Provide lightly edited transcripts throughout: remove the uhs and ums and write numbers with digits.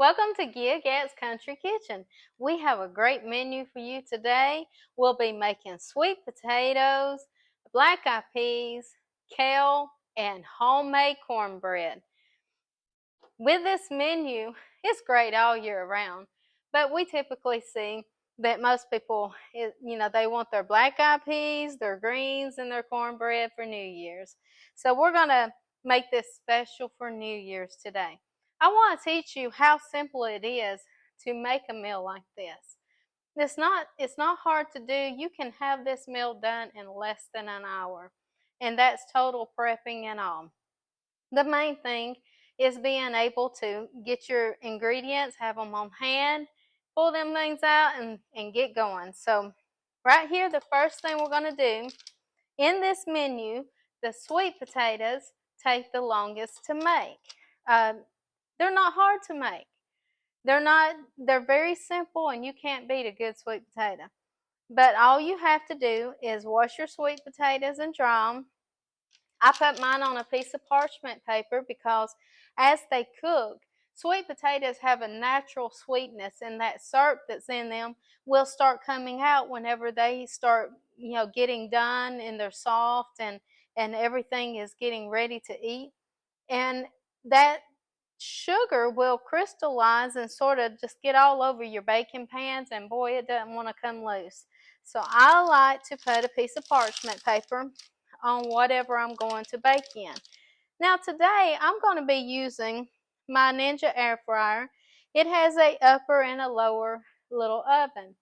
Welcome to Gat's Country Kitchen. We have a great menu for you today. We'll be making sweet potatoes, black-eyed peas, kale, and homemade cornbread. With this menu, it's great all year round, but we typically see that most people, they want their black-eyed peas, their greens, and their cornbread for New Year's. So we're going to make this special for New Year's today. I want to teach you how simple it is to make a meal like this. It's not hard to do. You can have this meal done in less than an hour, and that's total prepping and all. The main thing is being able to get your ingredients, have them on hand, pull them things out, and get going. So right here, the first thing we're going to do in this menu, the sweet potatoes take the longest to make. Uh, they're not hard to make. They're very simple, and you can't beat a good sweet potato. But all you have to do is wash your sweet potatoes and dry them. I put mine on a piece of parchment paper because as they cook, sweet potatoes have a natural sweetness, and that syrup that's in them will start coming out whenever they start, getting done and they're soft and everything is getting ready to eat. And that sugar will crystallize and sort of just get all over your baking pans, and boy, it doesn't want to come loose. So I like to put a piece of parchment paper on whatever I'm going to bake in. Now today I'm going to be using my Ninja air fryer. It has a upper and a lower little oven.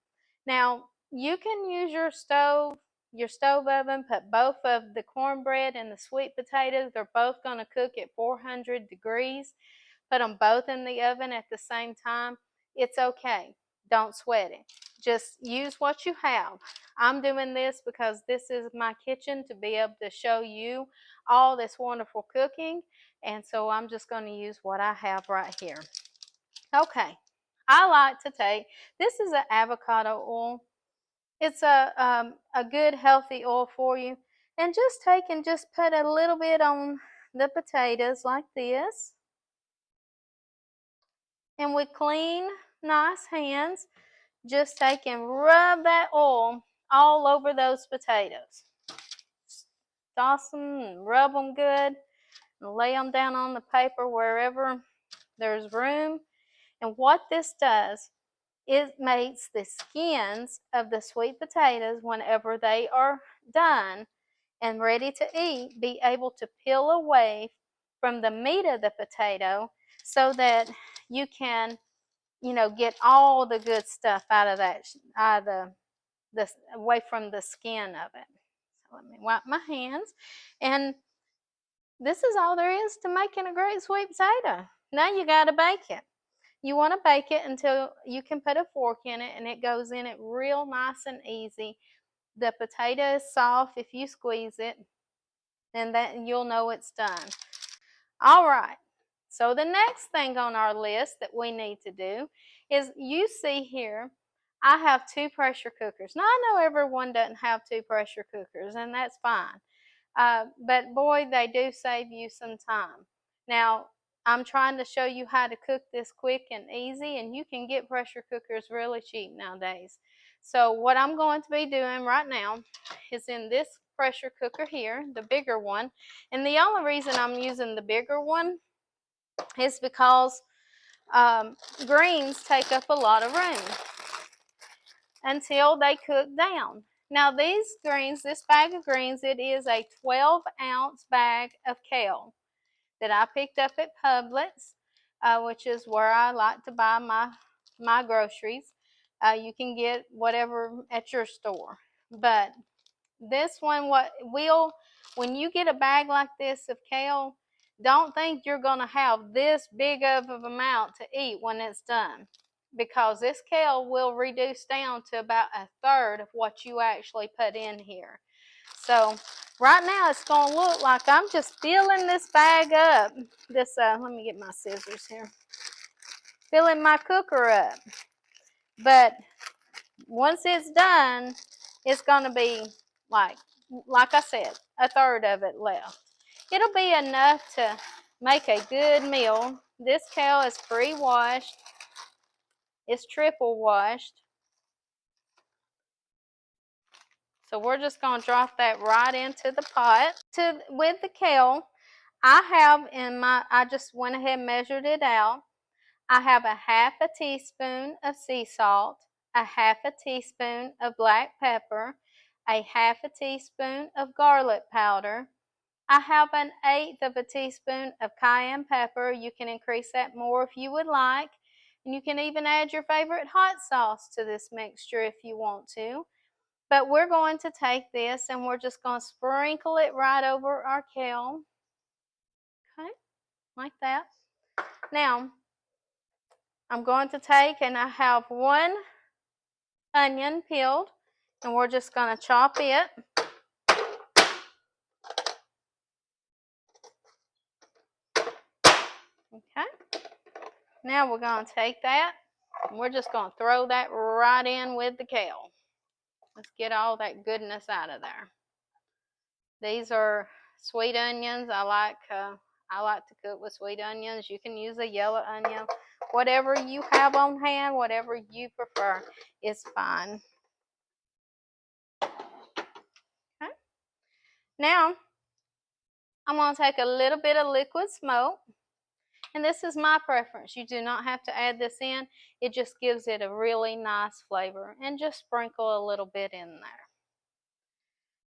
Now you can use your stove oven, put both of the cornbread and the sweet potatoes. They're both going to cook at 400 degrees. Put them both in the oven at the same time. It's okay. Don't sweat it. Just use what you have. I'm doing this because this is my kitchen to be able to show you all this wonderful cooking. And so I'm just going to use what I have right here. Okay. I like to take, this is an avocado oil. It's a good healthy oil for you. And just take and just put a little bit on the potatoes like this. And with clean, nice hands, just take and rub that oil all over those potatoes. Toss them and rub them good and lay them down on the paper wherever there's room. And what this does, it makes the skins of the sweet potatoes, whenever they are done and ready to eat, be able to peel away from the meat of the potato so that you can get all the good stuff out of that, out of away from the skin of it. So let me wipe my hands. And this is all there is to making a great sweet potato. Now you got to bake it. You want to bake it until you can put a fork in it and it goes in it real nice and easy. The potato is soft if you squeeze it, and that you'll know it's done. All right. So the next thing on our list that we need to do is, you see here, I have 2 pressure cookers. Now I know everyone doesn't have 2 pressure cookers, and that's fine. But boy, they do save you some time. Now, I'm trying to show you how to cook this quick and easy, and you can get pressure cookers really cheap nowadays. So what I'm going to be doing right now is in this pressure cooker here, the bigger one. And the only reason I'm using the bigger one is because greens take up a lot of room until they cook down. Now these greens, this bag of greens, it is a 12-ounce bag of kale that I picked up at Publix, which is where I like to buy my groceries. You can get whatever at your store. But this one, when you get a bag like this of kale, don't think you're going to have this big of an amount to eat when it's done, because this kale will reduce down to about a third of what you actually put in here. So right now it's going to look like I'm just filling this bag up. Let me get my scissors here. Filling my cooker up. But once it's done, it's going to be like I said, a third of it left. It'll be enough to make a good meal. This kale is pre-washed. It's triple washed. So we're just going to drop that right into the pot. With the kale, I just went ahead and measured it out. I have a half a teaspoon of sea salt, a half a teaspoon of black pepper, a half a teaspoon of garlic powder. I have an eighth of a teaspoon of cayenne pepper. You can increase that more if you would like. And you can even add your favorite hot sauce to this mixture if you want to. But we're going to take this and we're just going to sprinkle it right over our kale. Okay, like that. Now, I'm going to take and I have one onion peeled and we're just going to chop it. Okay, now we're going to take that and we're just going to throw that right in with the kale. Let's get all that goodness out of there. These are sweet onions. I like to cook with sweet onions. You can use a yellow onion. Whatever you have on hand, whatever you prefer is fine. Okay. Now, I'm going to take a little bit of liquid smoke. And this is my preference. You do not have to add this in. It just gives it a really nice flavor. And just sprinkle a little bit in there.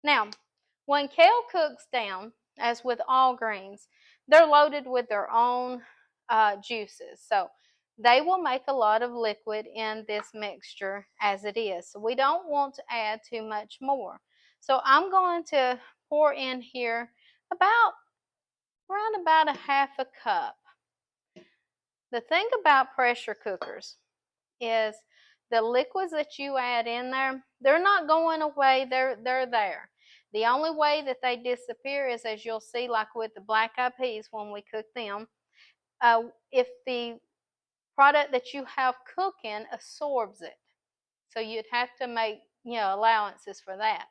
Now, when kale cooks down, as with all greens, they're loaded with their own juices. So they will make a lot of liquid in this mixture as it is. So we don't want to add too much more. So I'm going to pour in here around about a half a cup. The thing about pressure cookers is the liquids that you add in there, they're not going away, they're there. The only way that they disappear is, as you'll see, like with the black-eyed peas when we cook them, if the product that you have cooking absorbs it. So you'd have to make, allowances for that.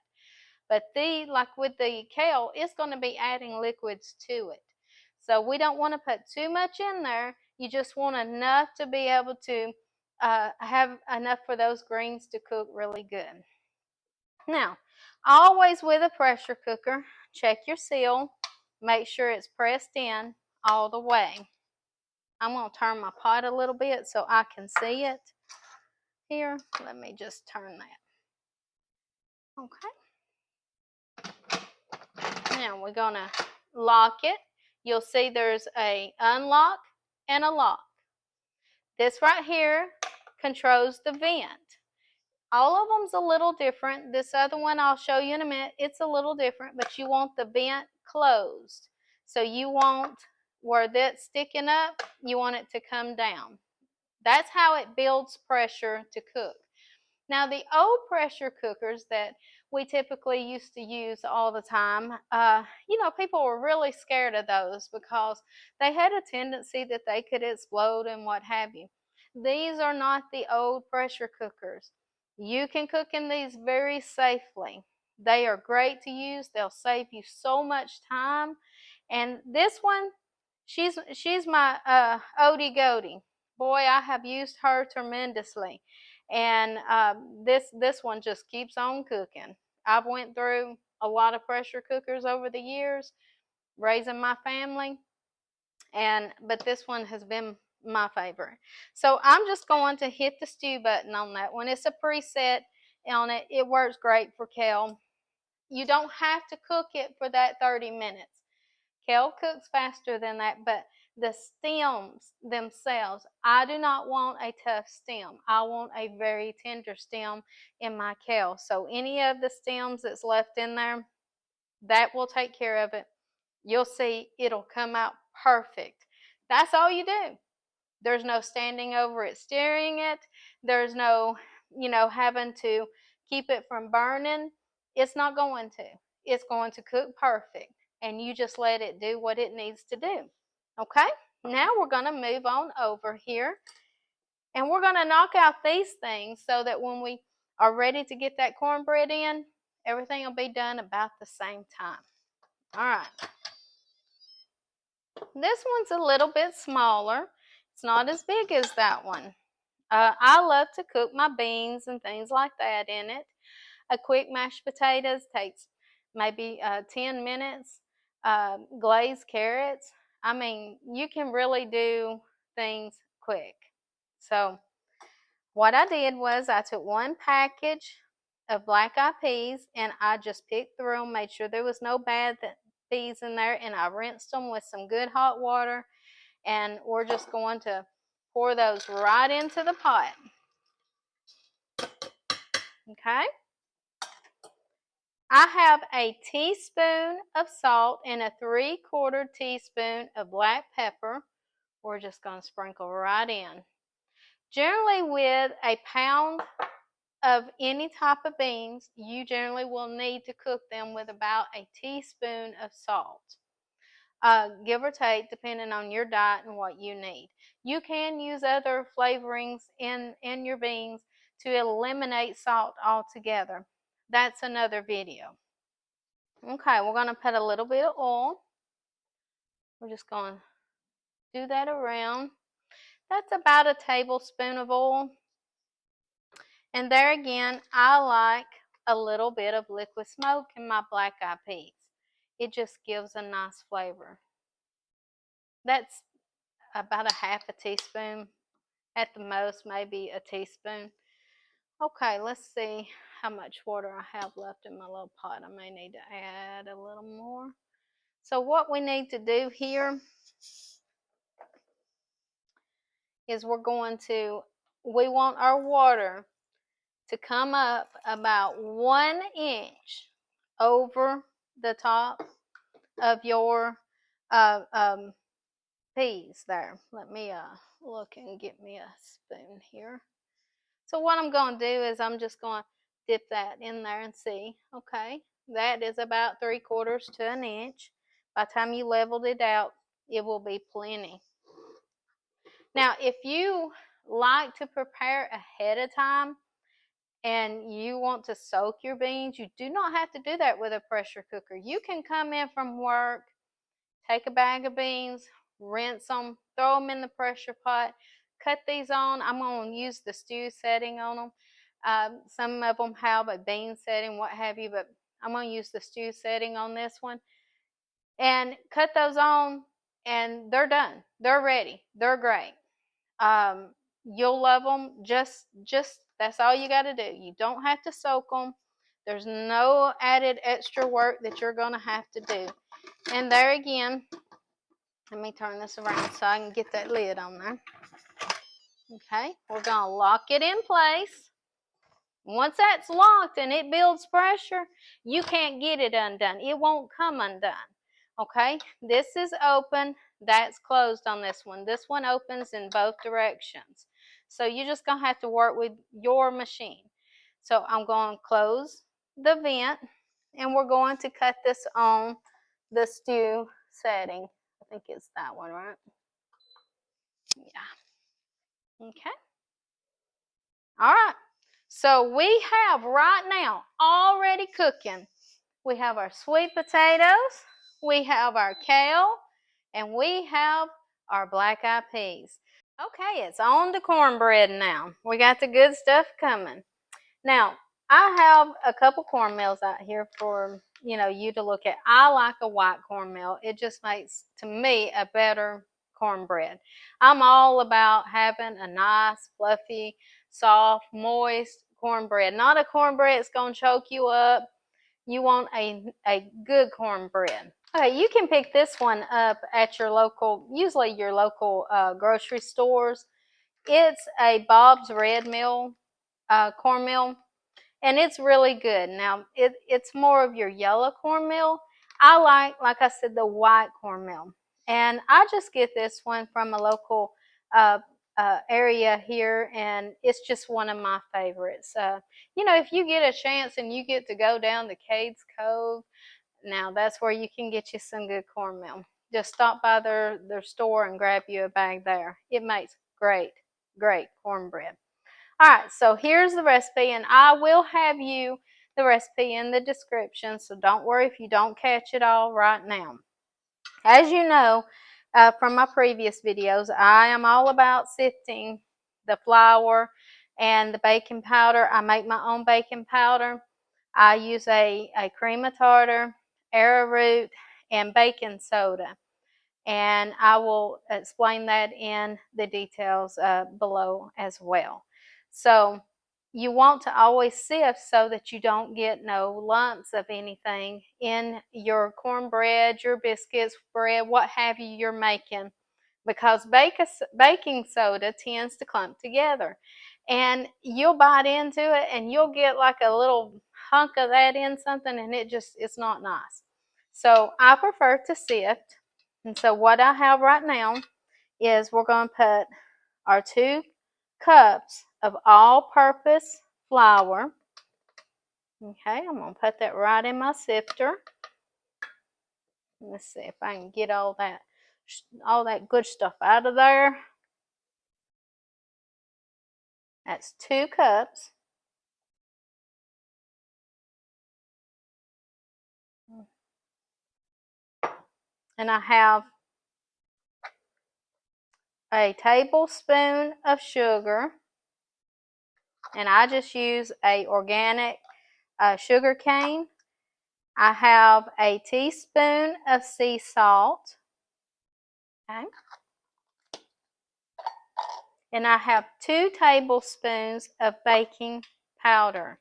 But like with the kale, it's going to be adding liquids to it. So we don't want to put too much in there. You just want enough to be able to have enough for those greens to cook really good. Now, always with a pressure cooker, check your seal. Make sure it's pressed in all the way. I'm going to turn my pot a little bit so I can see it. Here, let me just turn that. Okay. Now we're going to lock it. You'll see there's a unlock and a lock. This right here controls the vent. All of them's a little different. This other one I'll show you in a minute. It's a little different, but you want the vent closed. So you want where that's sticking up, you want it to come down. That's how it builds pressure to cook. Now, the old pressure cookers that we typically used to use all the time, people were really scared of those because they had a tendency that they could explode and what have you. These are not the old pressure cookers. You can cook in these very safely. They are great to use. They'll save you so much time. And this one, she's my oldie goldie. Boy, I have used her tremendously. And this one just keeps on cooking. I've went through a lot of pressure cookers over the years, raising my family, but this one has been my favorite. So I'm just going to hit the stew button on that one. It's a preset on it. It works great for kale. You don't have to cook it for that 30 minutes. Kale cooks faster than that, but the stems themselves, I do not want a tough stem. I want a very tender stem in my kale. So any of the stems that's left in there, that will take care of it. You'll see it'll come out perfect. That's all you do. There's no standing over it, stirring it. There's no, having to keep it from burning. It's not going to. It's going to cook perfect. And you just let it do what it needs to do. Okay? Now we're going to move on over here. And we're going to knock out these things so that when we are ready to get that cornbread in, everything will be done about the same time. All right. This one's a little bit smaller. It's not as big as that one. I love to cook my beans and things like that in it. A quick mashed potatoes takes maybe 10 minutes. Glazed carrots. I mean, you can really do things quick. So what I did was I took one package of black eyed peas and I just picked through them, made sure there was no bad peas in there, and I rinsed them with some good hot water. And we're just going to pour those right into the pot. Okay. I have a teaspoon of salt and a 3/4 teaspoon of black pepper. We're just going to sprinkle right in. Generally, with a pound of any type of beans, you generally will need to cook them with about a teaspoon of salt. Give or take, depending on your diet and what you need. You can use other flavorings in your beans to eliminate salt altogether. That's another video. Okay, we're going to put a little bit of oil. We're just going to do that around. That's about a tablespoon of oil. And there again, I like a little bit of liquid smoke in my black eyed peas. It just gives a nice flavor. That's about a half a teaspoon, at the most, maybe a teaspoon. Okay, let's see how much water I have left in my little pot. I may need to add a little more. So what we need to do here is we want our water to come up about 1 inch over the top of your uh, um, peas there. Let me look and get me a spoon here. So what I'm going to do is I'm just going to dip that in there and see. Okay, that is about 3/4 to an inch. By the time you leveled it out, it will be plenty. Now, if you like to prepare ahead of time and you want to soak your beans, you do not have to do that with a pressure cooker. You can come in from work, take a bag of beans, rinse them, throw them in the pressure pot, cut these on. I'm going to use the stew setting on them. Some of them have a bean setting, what have you, but I'm going to use the stew setting on this one. And cut those on, and they're done. They're ready. They're great. You'll love them. Just that's all you got to do. You don't have to soak them. There's no added extra work that you're going to have to do. And there again, let me turn this around so I can get that lid on there. Okay, we're going to lock it in place. Once that's locked and it builds pressure, you can't get it undone. It won't come undone. Okay, this is open, that's closed on this one. This one opens in both directions. So you're just going to have to work with your machine. So I'm going to close the vent and we're going to cut this on the stew setting. I think it's that one, right? Yeah. Okay. All right. So we have right now already cooking. We have our sweet potatoes, we have our kale, and we have our black eyed peas. Okay, it's on to cornbread now. We got the good stuff coming. Now, I have a couple cornmeals out here for you to look at. I like a white cornmeal. It just makes, to me, a better cornbread. I'm all about having a nice, fluffy, soft, moist cornbread. Not a cornbread that's going to choke you up. You want a good cornbread. Okay, you can pick this one up at your local, usually your local grocery stores. It's a Bob's Red Mill cornmeal, and it's really good. Now, it's more of your yellow cornmeal. I like I said, the white cornmeal. And I just get this one from a local area here, and it's just one of my favorites. If you get a chance and you get to go down to Cades Cove, now that's where you can get you some good cornmeal. Just stop by their store and grab you a bag there. It makes great cornbread. All right, so here's the recipe, and I will have you the recipe in the description, so don't worry if you don't catch it all right now. As you know from my previous videos, I am all about sifting the flour and the baking powder. I make my own baking powder. I use a cream of tartar, arrowroot, and baking soda. And I will explain that in the details below as well. So you want to always sift so that you don't get no lumps of anything in your cornbread, your biscuits, bread, what have you you're making, because baking soda tends to clump together. And you'll bite into it and you'll get like a little hunk of that in something, and it's not nice. So I prefer to sift. And so what I have right now is we're going to put our 2 cups of all-purpose flour. Okay, I'm going to put that right in my sifter. Let's see if I can get all that good stuff out of there. That's 2 cups. And I have a tablespoon of sugar. And I just use a organic sugar cane. I have a teaspoon of sea salt. Okay. And I have 2 tablespoons of baking powder.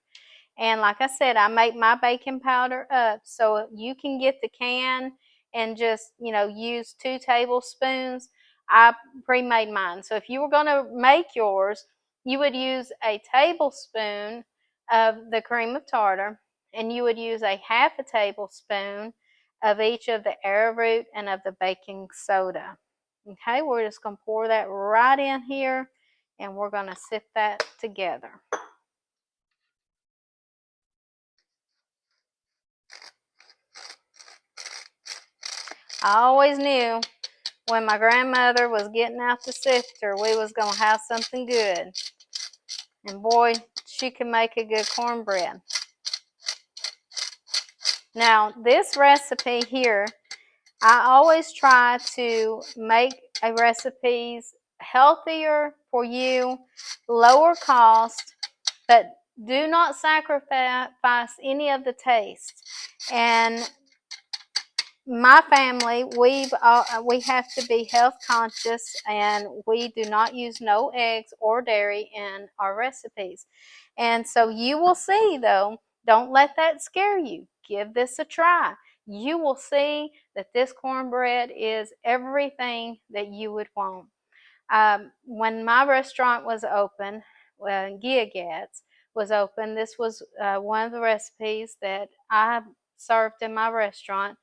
And like I said, I make my baking powder up, so you can get the can and just, use 2 tablespoons. I pre-made mine. So if you were going to make yours, you would use a tablespoon of the cream of tartar, and you would use a half a tablespoon of each of the arrowroot and of the baking soda. Okay, we're just going to pour that right in here, and we're going to sift that together. I always knew when my grandmother was getting out the sifter, we was going to have something good. And boy, she can make a good cornbread. Now, this recipe here, I always try to make a recipes healthier for you, lower cost, but do not sacrifice any of the taste. And my family, we have to be health conscious, and we do not use no eggs or dairy in our recipes. And so you will see, though, don't let that scare you. Give this a try. You will see that this cornbread is everything that you would want. When my restaurant was open, Giagat's was open, this was one of the recipes that I served in my restaurant.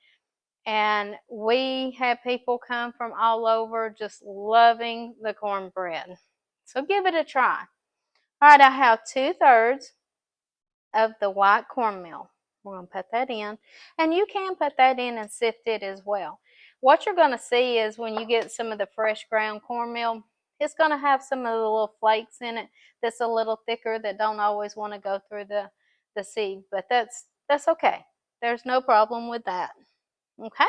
And we had people come from all over just loving the cornbread. So give it a try. All right, I have 2/3 of the white cornmeal. We're going to put that in. And you can put that in and sift it as well. What you're going to see is when you get some of the fresh ground cornmeal, it's going to have some of the little flakes in it that's a little thicker that don't always want to go through the seed. But that's okay. There's no problem with that. Okay?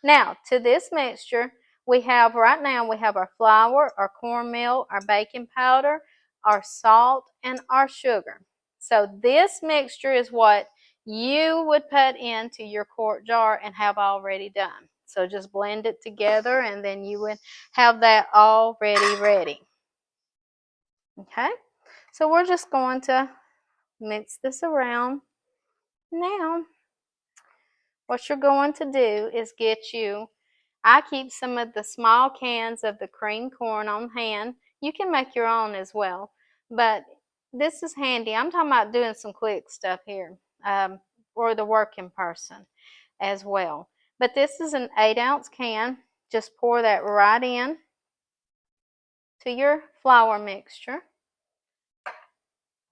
Now, to this mixture, right now we have our flour, our cornmeal, our baking powder, our salt, and our sugar. So this mixture is what you would put into your quart jar and have already done. So just blend it together, and then you would have that already ready. Okay? So we're just going to mix this around. Now, what you're going to do is I keep some of the small cans of the cream corn on hand. You can make your own as well, but this is handy. I'm talking about doing some quick stuff here, or the working person as well. But this is an 8-ounce can. Just pour that right in to your flour mixture.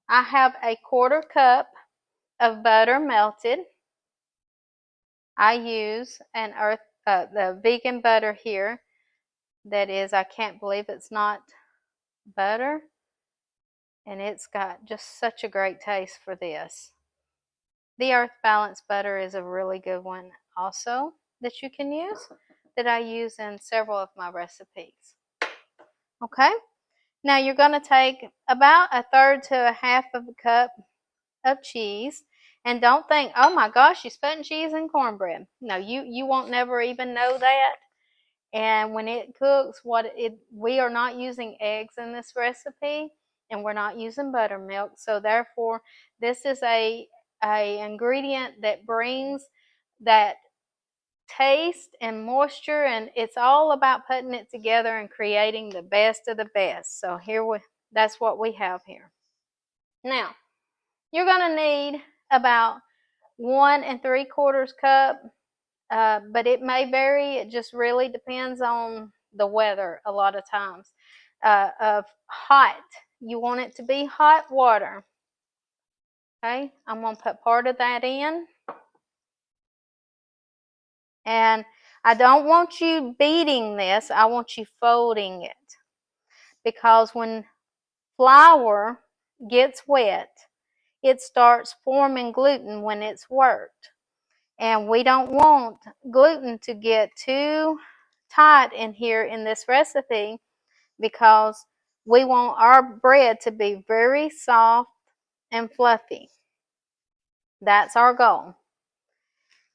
I have a 1/4 cup of butter melted. I use the vegan butter here. That is, I can't believe it's not butter, and it's got just such a great taste for this. The Earth Balance butter is a really good one also that you can use, that I use in several of my recipes. Okay, Now you're going to take about a third to a half of a cup of cheese. And don't think, oh my gosh, she's putting cheese in cornbread. No, you won't never even know that. And when it cooks, we are not using eggs in this recipe, and we're not using buttermilk. So therefore, this is a ingredient that brings that taste and moisture, and it's all about putting it together and creating the best of the best. So that's what we have here. Now, you're going to need about 1 3/4 cup, but it may vary. It just really depends on the weather a lot of times. Of hot, you want it to be hot water. Okay, I'm going to put part of that in. And I don't want you beating this, I want you folding it. Because when flour gets wet, it starts forming gluten when it's worked. And we don't want gluten to get too tight in here in this recipe, because we want our bread to be very soft and fluffy. That's our goal.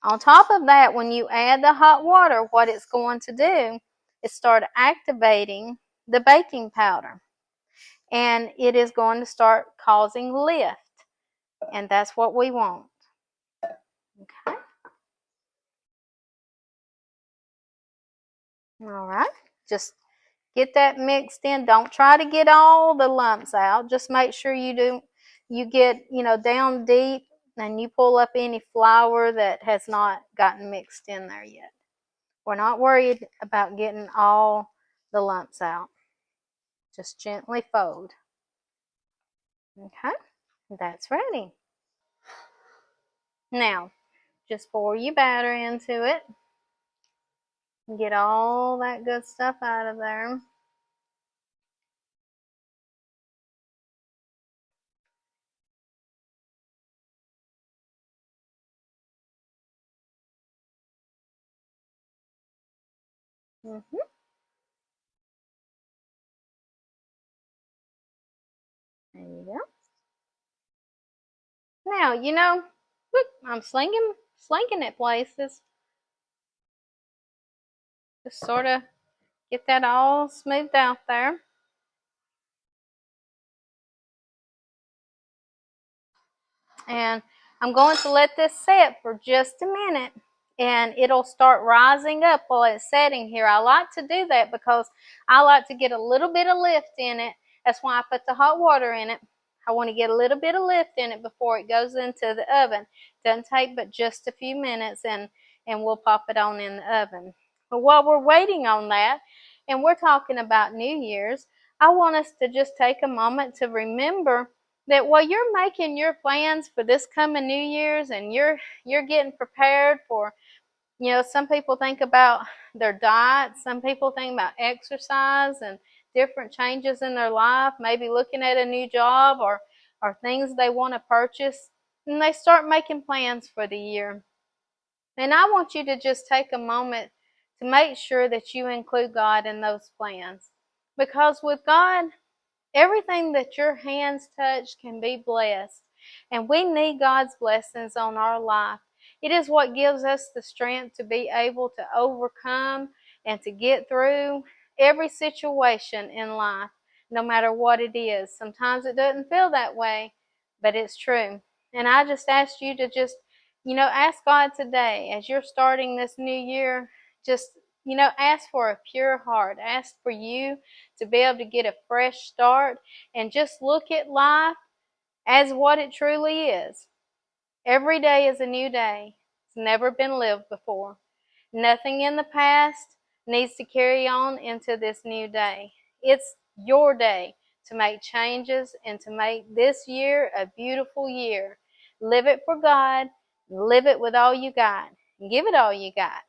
On top of that, when you add the hot water, what it's going to do is start activating the baking powder. And it is going to start causing lift. And that's what we want. Okay. All right. Just get that mixed in. Don't try to get all the lumps out. Just make sure you get, down deep, and you pull up any flour that has not gotten mixed in there yet. We're not worried about getting all the lumps out. Just gently fold. Okay, that's ready. Now, just pour your batter into it. Get all that good stuff out of there. Mm-hmm. There you go. Now, look, I'm slinging it places. Just sort of get that all smoothed out there. And I'm going to let this set for just a minute, and it'll start rising up while it's setting here. I like to do that because I like to get a little bit of lift in it. That's why I put the hot water in it. I want to get a little bit of lift in it before it goes into the oven. It doesn't take but just a few minutes, and we'll pop it on in the oven. But while we're waiting on that, and we're talking about New Year's, I want us to just take a moment to remember that while you're making your plans for this coming New Year's, and you're getting prepared for, some people think about their diet, some people think about exercise and different changes in their life, maybe looking at a new job or things they want to purchase, and they start making plans for the year. And I want you to just take a moment to make sure that you include God in those plans, because with God, everything that your hands touch can be blessed, and we need God's blessings on our life. It is what gives us the strength to be able to overcome and to get through every situation in life, no matter what it is. Sometimes it doesn't feel that way, but it's true. And I just asked you to just, ask God today as you're starting this new year, just ask for a pure heart. Ask for you to be able to get a fresh start and just look at life as what it truly is. Every day is a new day. It's never been lived before. Nothing in the past needs to carry on into this new day. It's your day to make changes and to make this year a beautiful year. Live it for God. Live it with all you got. Give it all you got.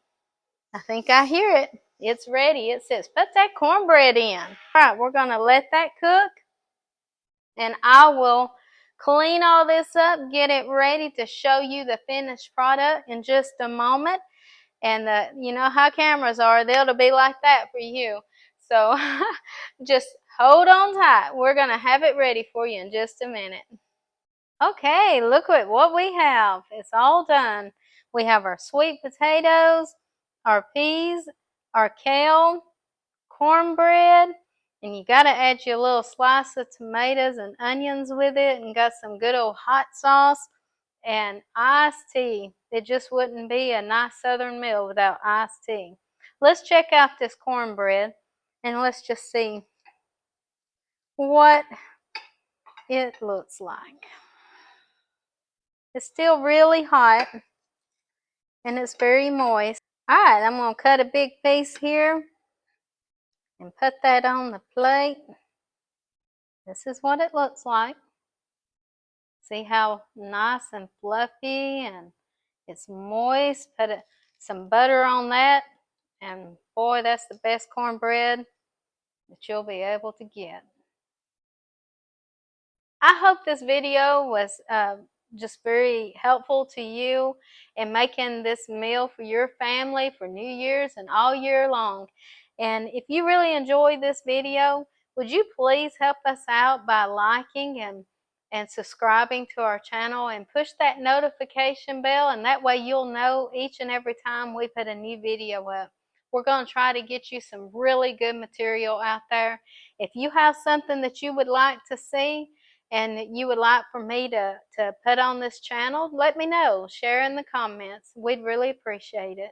I think I hear it. It's ready. It says, put that cornbread in. All right, we're going to let that cook. And I will clean all this up, get it ready to show you the finished product in just a moment. And you know how cameras are, they'll be like that for you. So just Hold on tight. We're going to have it ready for you in just a minute. Okay, look at what we have. It's all done. We have our sweet potatoes, our peas, our kale, cornbread, and you got to add your little slice of tomatoes and onions with it, and got some good old hot sauce and iced tea. It just wouldn't be a nice southern meal without iced tea. Let's check out this cornbread and let's just see what it looks like. It's still really hot and it's very moist. All right, I'm going to cut a big piece here and put that on the plate. This is what it looks like. See how nice and fluffy and it's moist. Put some butter on that, and boy, that's the best cornbread that you'll be able to get. I hope this video was just very helpful to you in making this meal for your family for New Year's and all year long. And if you really enjoyed this video, would you please help us out by liking and subscribing to our channel and push that notification bell, and that way you'll know each and every time we put a new video up. We're going to try to get you some really good material out there. If you have something that you would like to see and you would like for me to put on this channel, let me know. Share in the comments. We'd really appreciate it.